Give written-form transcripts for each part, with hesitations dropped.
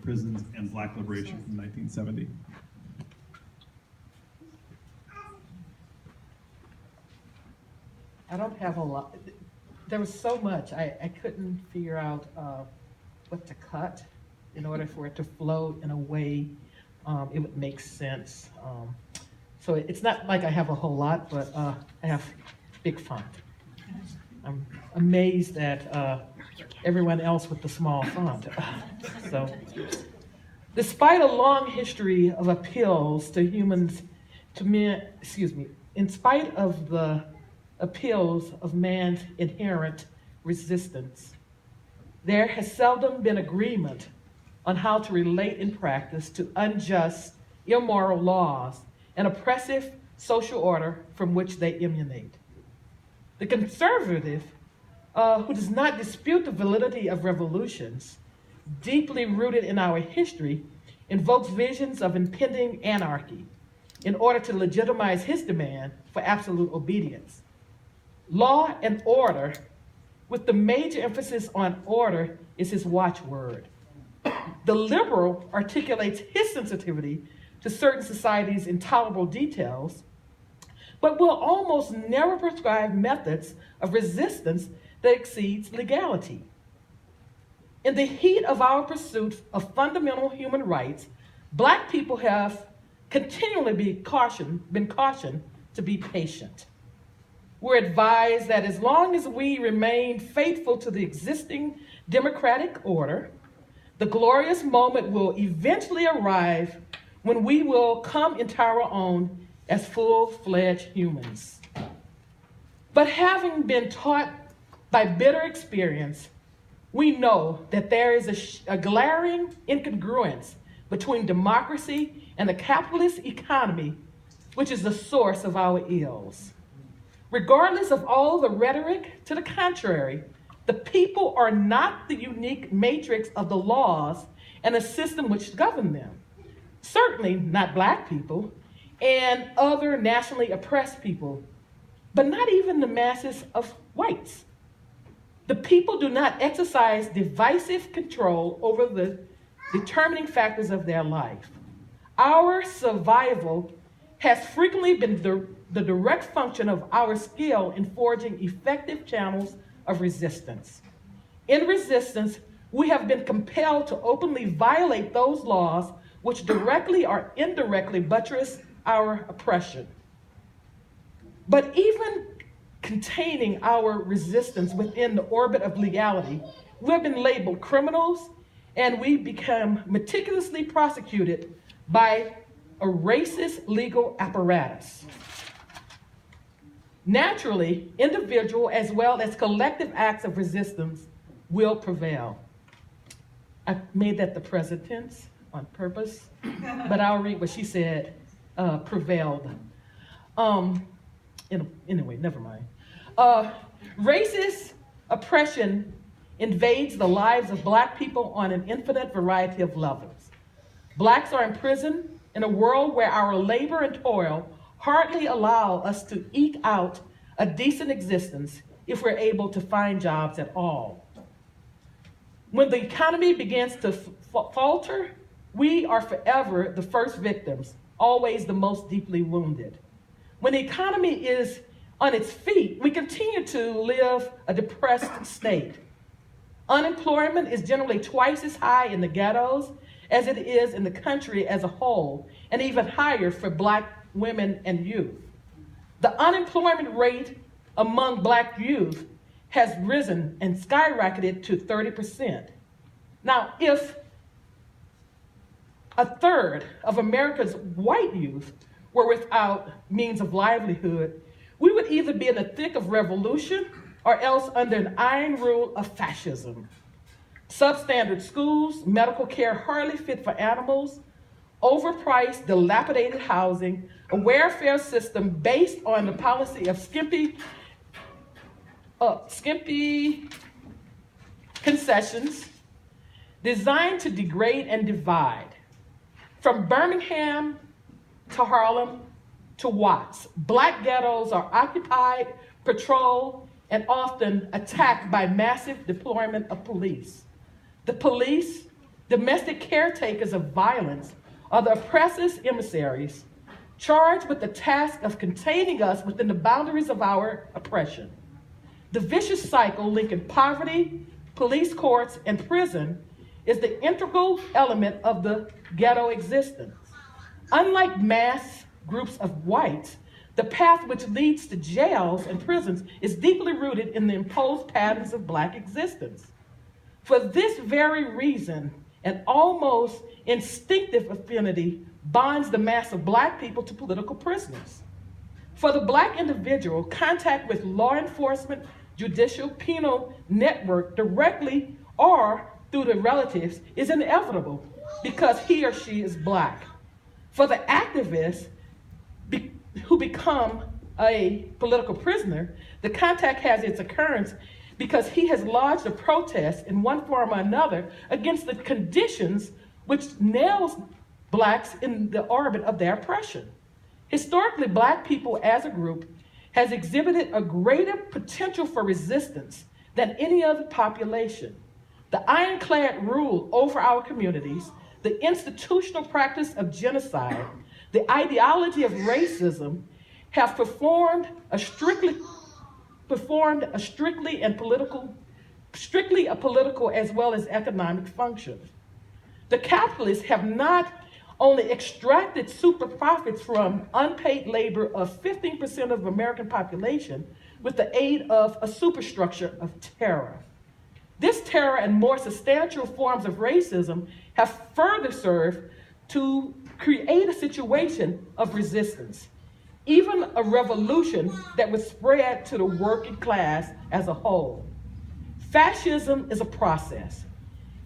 prisons, and Black liberation from 1970. I don't have a lot. There was so much. I couldn't figure out what to cut in order for it to flow in a way it would make sense. So it's not like I have a whole lot, but I have big font. I'm amazed at everyone else with the small font. So, despite a long history of appeals to humans, to men, in spite of the appeals of man's inherent resistance, there has seldom been agreement on how to relate in practice to unjust, immoral laws and oppressive social order from which they emanate. The conservative, who does not dispute the validity of revolutions, deeply rooted in our history, invokes visions of impending anarchy in order to legitimize his demand for absolute obedience. Law and order, with the major emphasis on order, is his watchword. The liberal articulates his sensitivity to certain society's intolerable details, but will almost never prescribe methods of resistance that exceeds legality. In the heat of our pursuit of fundamental human rights, Black people have continually been cautioned to be patient. We're advised that as long as we remain faithful to the existing democratic order, the glorious moment will eventually arrive when we will come into our own as full-fledged humans. But having been taught by bitter experience, we know that there is a glaring incongruence between democracy and the capitalist economy, which is the source of our ills. Regardless of all the rhetoric to the contrary, the people are not the unique matrix of the laws and the system which govern them. Certainly not Black people and other nationally oppressed people, but not even the masses of whites. The people do not exercise divisive control over the determining factors of their life. Our survival has frequently been the direct function of our skill in forging effective channels of resistance. In resistance, we have been compelled to openly violate those laws which directly or indirectly buttress our oppression. But even containing our resistance within the orbit of legality, we have been labeled criminals and we become meticulously prosecuted by a racist legal apparatus. Naturally, individual as well as collective acts of resistance will prevail. I made that the present tense on purpose, but I'll read what she said, prevailed. Anyway, never mind. Racist oppression invades the lives of Black people on an infinite variety of levels. Blacks are imprisoned in a world where our labor and toil hardly allow us to eke out a decent existence if we're able to find jobs at all. When the economy begins to falter, we are forever the first victims, always the most deeply wounded. When the economy is on its feet, we continue to live a depressed state. Unemployment is generally twice as high in the ghettos as it is in the country as a whole, and even higher for Black women and youth. The unemployment rate among Black youth has risen and skyrocketed to 30%. Now, if a third of America's white youth were without means of livelihood, we would either be in the thick of revolution or else under an iron rule of fascism. Substandard schools, medical care hardly fit for animals, overpriced, dilapidated housing, a welfare system based on the policy of skimpy concessions designed to degrade and divide. From Birmingham to Harlem to Watts, Black ghettos are occupied, patrolled, and often attacked by massive deployment of police. The police, domestic caretakers of violence are the oppressor's emissaries, charged with the task of containing us within the boundaries of our oppression. The vicious cycle linking poverty, police courts, and prison is the integral element of the ghetto existence. Unlike mass groups of whites, the path which leads to jails and prisons is deeply rooted in the imposed patterns of Black existence. For this very reason, an almost instinctive affinity bonds the mass of Black people to political prisoners. For the Black individual, contact with law enforcement, judicial, penal network directly or through the relatives is inevitable because he or she is Black. For the activist who become a political prisoner, the contact has its occurrence because he has lodged a protest in one form or another against the conditions which nails Blacks in the orbit of their oppression. Historically, Black people as a group has exhibited a greater potential for resistance than any other population. The ironclad rule over our communities, the institutional practice of genocide, the ideology of racism have performed a strictly a political as well as economic function. The capitalists have not only extracted super profits from unpaid labor of 15% of the American population with the aid of a superstructure of terror. This terror and more substantial forms of racism have further served to create a situation of resistance, even a revolution that would spread to the working class as a whole. Fascism is a process.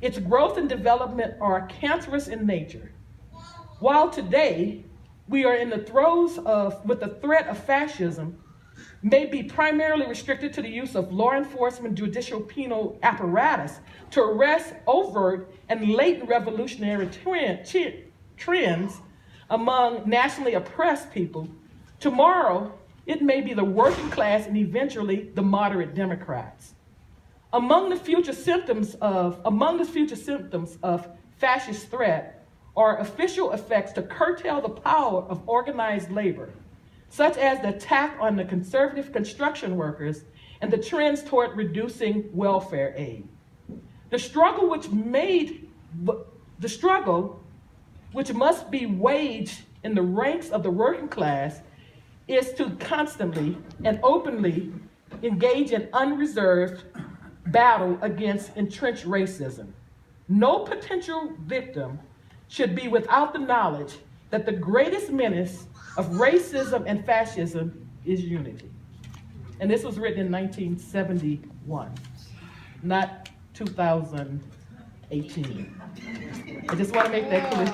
Its growth and development are cancerous in nature. While today we are in the throes with the threat of fascism may be primarily restricted to the use of law enforcement, judicial, penal apparatus to arrest overt and latent revolutionary trends among nationally oppressed people, tomorrow it may be the working class and eventually the moderate Democrats. Among the future symptoms of fascist threat are official effects to curtail the power of organized labor, such as the attack on the conservative construction workers and the trends toward reducing welfare aid. The struggle which must be waged in the ranks of the working class is to constantly and openly engage in unreserved battle against entrenched racism. No potential victim should be without the knowledge that the greatest menace of racism and fascism is unity. And this was written in 1971, not 2018. I just want to make that clear.